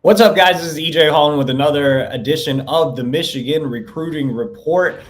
What's up, guys? This is EJ Holland with another edition of the Michigan Recruiting Report.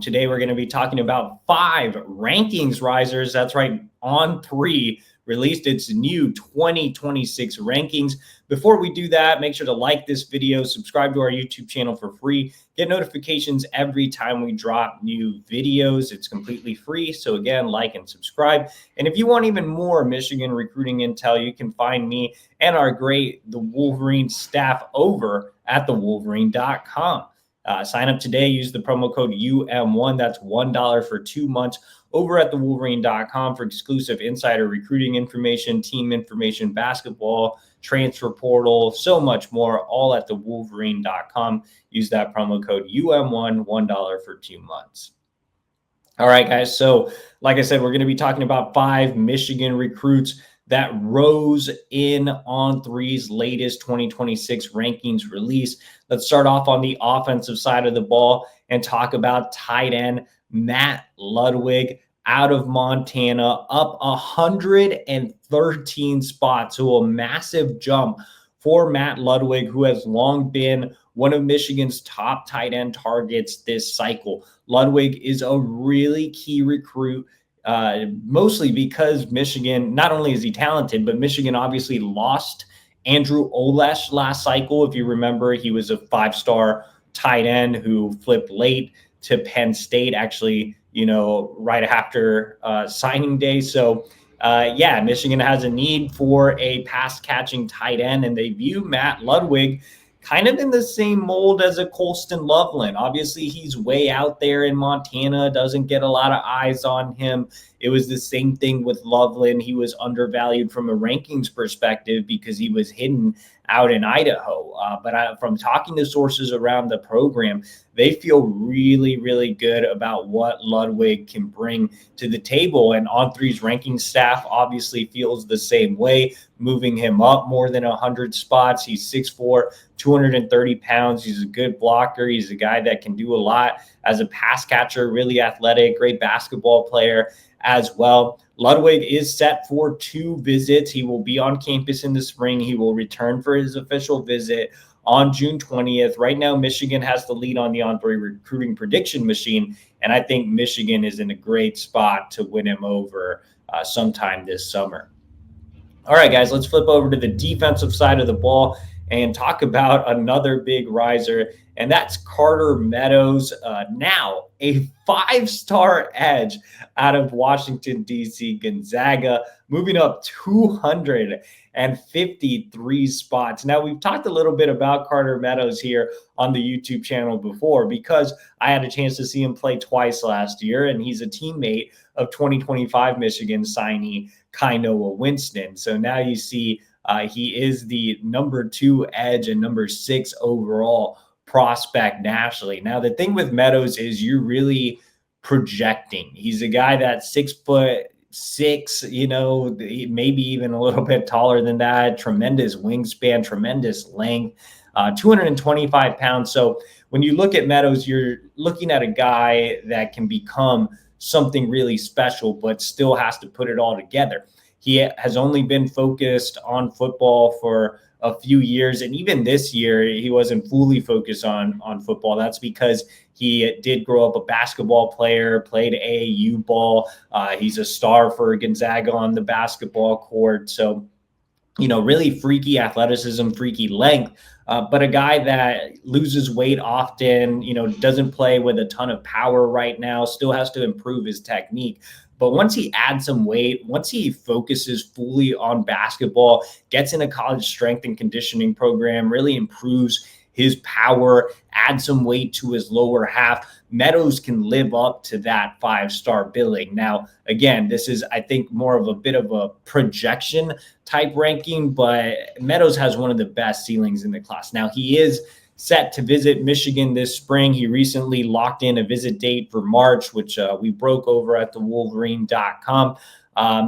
Today, we're going to be talking about 5 rankings risers. That's right, On3 released its new 2026 rankings. Before we do that, make sure to like this video, subscribe to our YouTube channel for free, get notifications every time we drop new videos. It's completely free. So again, like and subscribe. And if you want even more Michigan recruiting intel, you can find me and our the Wolverine staff over at thewolverine.com. Sign up today, use the promo code UM1. That's $1 for 2 months over at thewolverine.com for exclusive insider recruiting information, team information, basketball, transfer portal, so much more, all at thewolverine.com. Use that promo code UM1, $1 for 2 months. All right, guys. So like I said, we're going to be talking about 5 Michigan recruits that rose in On3's latest 2026 rankings release. Let's start off on the offensive side of the ball and talk about tight end Matt Ludwig out of Montana, up 113 spots. So a massive jump for Matt Ludwig, who has long been one of Michigan's top tight end targets this cycle. Ludwig is a really key recruit, mostly because Michigan, not only is he talented, but Michigan obviously lost Andrew Olesh last cycle. If you remember, he was a 5-star tight end who flipped late to Penn State, actually, right after signing day. So, Michigan has a need for a pass-catching tight end, and they view Matt Ludwig kind of in the same mold as a Colston Loveland. Obviously, he's way out there in Montana, doesn't get a lot of eyes on him. It was the same thing with Loveland. He was undervalued from a rankings perspective because he was hidden out in Idaho. But from talking to sources around the program, they feel really, really good about what Ludwig can bring to the table. And On3's ranking staff obviously feels the same way, moving him up more than 100 spots. He's 6'4", 230 pounds. He's a good blocker. He's a guy that can do a lot as a pass catcher, really athletic, great basketball player as well. Ludwig is set for 2 visits. He will be on campus in the spring. He will return for his official visit on June 20th. Right now, Michigan has the lead on the On3 recruiting prediction machine, and I think Michigan is in a great spot to win him over sometime this summer. All right, guys, let's flip over to the defensive side of the ball and talk about another big riser, and that's Carter Meadows, now a 5-star edge out of Washington, D.C. Gonzaga, moving up 253 spots. Now, we've talked a little bit about Carter Meadows here on the YouTube channel before because I had a chance to see him play twice last year, and he's a teammate of 2025 Michigan signee Kainoa Winston. So now you see he is the number 2 edge and number 6 overall prospect nationally. Now, the thing with Meadows is you're really projecting. He's a guy that's 6'6", maybe even a little bit taller than that. Tremendous wingspan, tremendous length, 225 pounds. So when you look at Meadows, you're looking at a guy that can become something really special, but still has to put it all together. He has only been focused on football for a few years. And even this year, he wasn't fully focused on football. That's because he did grow up a basketball player, played AAU ball. He's a star for Gonzaga on the basketball court. So, really freaky athleticism, freaky length, but a guy that loses weight often, doesn't play with a ton of power right now, still has to improve his technique. But once he adds some weight, once he focuses fully on basketball, gets in a college strength and conditioning program, really improves his power, adds some weight to his lower half, Meadows can live up to that 5-star billing. Now, again, this is, I think, more of a bit of a projection type ranking, but Meadows has one of the best ceilings in the class. Now, he is set to visit Michigan this spring. He recently locked in a visit date for March, which we broke over at thewolverine.com.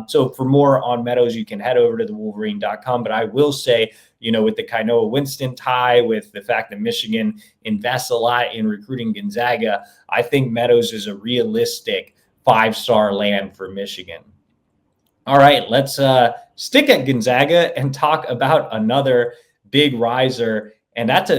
So for more on Meadows, you can head over to thewolverine.com. But I will say, with the Kainoa Winston tie, with the fact that Michigan invests a lot in recruiting Gonzaga, I think Meadows is a realistic 5-star land for Michigan. All right, let's stick at Gonzaga and talk about another big riser. And that's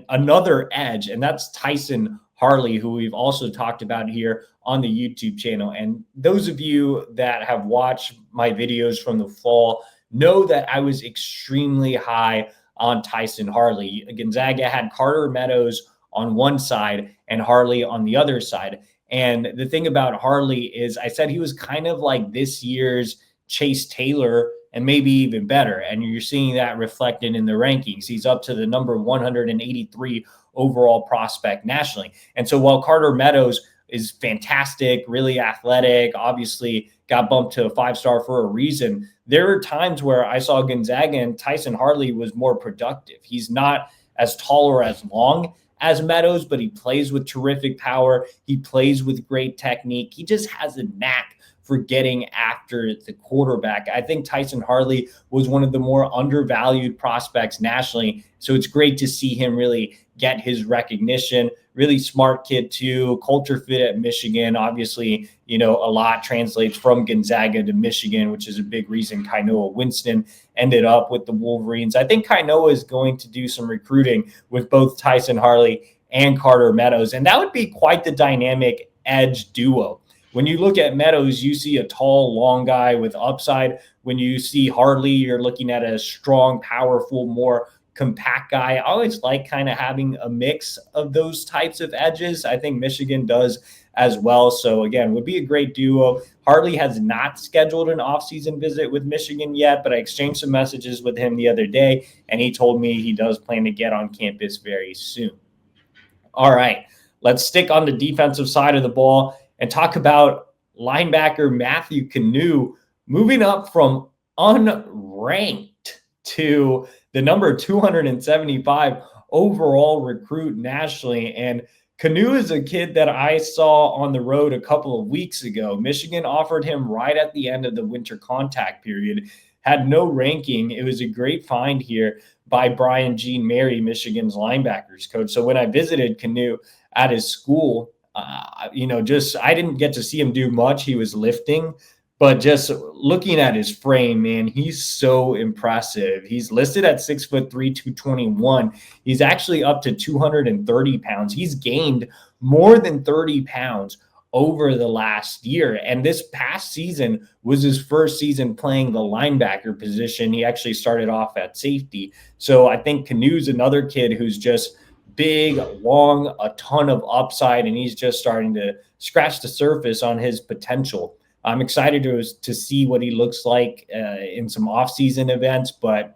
another edge. And that's Tyson Harley, who we've also talked about here on the YouTube channel. And those of you that have watched my videos from the fall know that I was extremely high on Tyson Harley. Gonzaga had Carter Meadows on one side and Harley on the other side. And the thing about Harley is I said he was kind of like this year's Chase Taylor and maybe even better. And you're seeing that reflected in the rankings. He's up to the number 183 overall prospect nationally. And so while Carter Meadows is fantastic, really athletic, obviously got bumped to a 5-star for a reason, there are times where I saw Gonzaga and Tyson Harley was more productive. He's not as tall or as long as Meadows, but he plays with terrific power. He plays with great technique. He just has a knack for getting after the quarterback. I think Tyson Harley was one of the more undervalued prospects nationally. So it's great to see him really get his recognition. Really smart kid too, culture fit at Michigan. Obviously, a lot translates from Gonzaga to Michigan, which is a big reason Kainoa Winston ended up with the Wolverines. I think Kainoa is going to do some recruiting with both Tyson Harley and Carter Meadows, and that would be quite the dynamic edge duo. When you look at Meadows, you see a tall, long guy with upside. When you see Harley, you're looking at a strong, powerful, more compact guy. I always like kind of having a mix of those types of edges. I think Michigan does as well. So again, would be a great duo. Harley has not scheduled an offseason visit with Michigan yet, but I exchanged some messages with him the other day, and he told me he does plan to get on campus very soon. All right, let's stick on the defensive side of the ball and talk about linebacker Matthew Canoe moving up from unranked to the number 275 overall recruit nationally. And Canoe is a kid that I saw on the road a couple of weeks ago. Michigan offered him right at the end of the winter contact period, had no ranking. It was a great find here by Brian Jean Mary, Michigan's linebackers coach. So when I visited Canoe at his school, I didn't get to see him do much. He was lifting, but just looking at his frame, man, he's so impressive. He's listed at 6'3", 221. He's actually up to 230 pounds. He's gained more than 30 pounds over the last year. And this past season was his first season playing the linebacker position. He actually started off at safety. So I think Canoe's another kid who's just big, long, a ton of upside, and he's just starting to scratch the surface on his potential. I'm excited to see what he looks like in some offseason events, but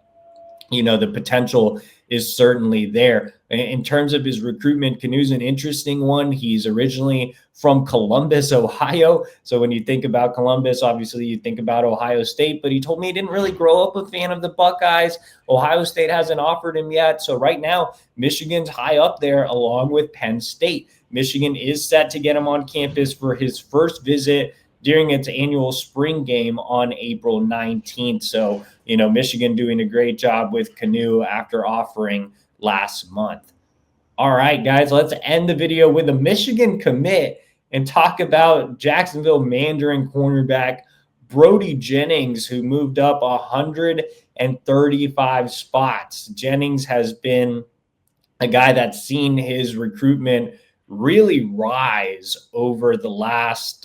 the potential is certainly there. In terms of his recruitment, Canoe's an interesting one. He's originally from Columbus, Ohio. So when you think about Columbus, obviously you think about Ohio State, but he told me he didn't really grow up a fan of the Buckeyes. Ohio State hasn't offered him yet. So right now, Michigan's high up there along with Penn State. Michigan is set to get him on campus for his first visit during its annual spring game on April 19th. So, Michigan doing a great job with Canoe after offering last month. All right, guys, let's end the video with a Michigan commit and talk about Jacksonville Mandarin cornerback Brody Jennings, who moved up 135 spots. Jennings has been a guy that's seen his recruitment really rise over the last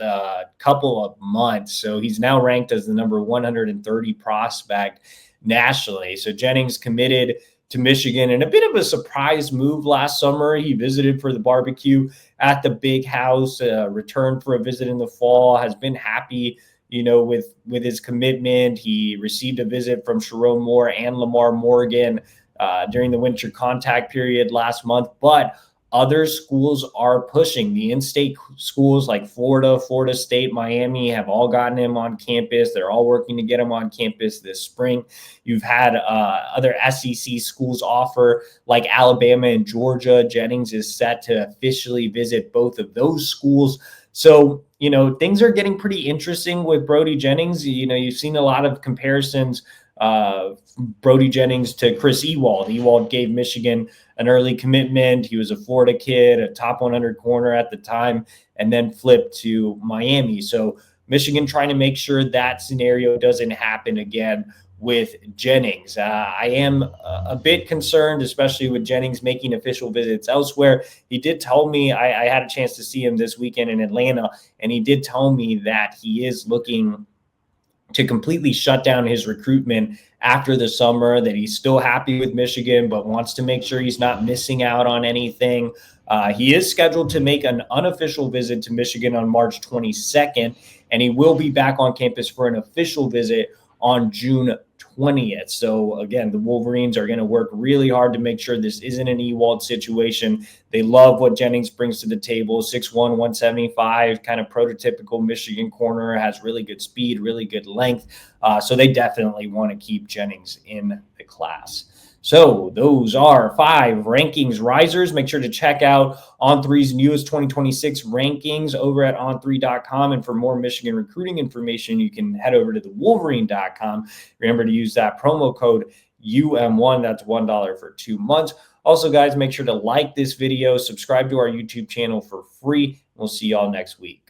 couple of months. So he's now ranked as the number 130 prospect nationally. So Jennings committed to Michigan in a bit of a surprise move last summer. He visited for the barbecue at the Big House, returned for a visit in the fall, has been happy, with his commitment. He received a visit from Sharon Moore and Lamar Morgan during the winter contact period last month, but other schools are pushing. The in-state schools like Florida, Florida State, Miami have all gotten him on campus. They're all working to get him on campus this spring. You've had other SEC schools offer, like Alabama and Georgia. Jennings is set to officially visit both of those schools. So, things are getting pretty interesting with Brody Jennings. You've seen a lot of comparisons Brody Jennings to Chris Ewald. Ewald gave Michigan an early commitment. He was a Florida kid, a top 100 corner at the time, and then flipped to Miami. So Michigan trying to make sure that scenario doesn't happen again with Jennings. I am a bit concerned, especially with Jennings making official visits elsewhere. He did tell me, I had a chance to see him this weekend in Atlanta, and he did tell me that he is looking to completely shut down his recruitment after the summer, that he's still happy with Michigan, but wants to make sure he's not missing out on anything. He is scheduled to make an unofficial visit to Michigan on March 22nd, and he will be back on campus for an official visit on June 20th. So again, the Wolverines are going to work really hard to make sure this isn't an Ewald situation. They love what Jennings brings to the table. 6'1", 175, kind of prototypical Michigan corner, has really good speed, really good length. So they definitely want to keep Jennings in the class. So those are 5 rankings risers. Make sure to check out On3's newest 2026 rankings over at on3.com. And for more Michigan recruiting information, you can head over to thewolverine.com. Remember to use that promo code UM1. That's $1 for 2 months. Also, guys, make sure to like this video, subscribe to our YouTube channel for free. We'll see y'all next week.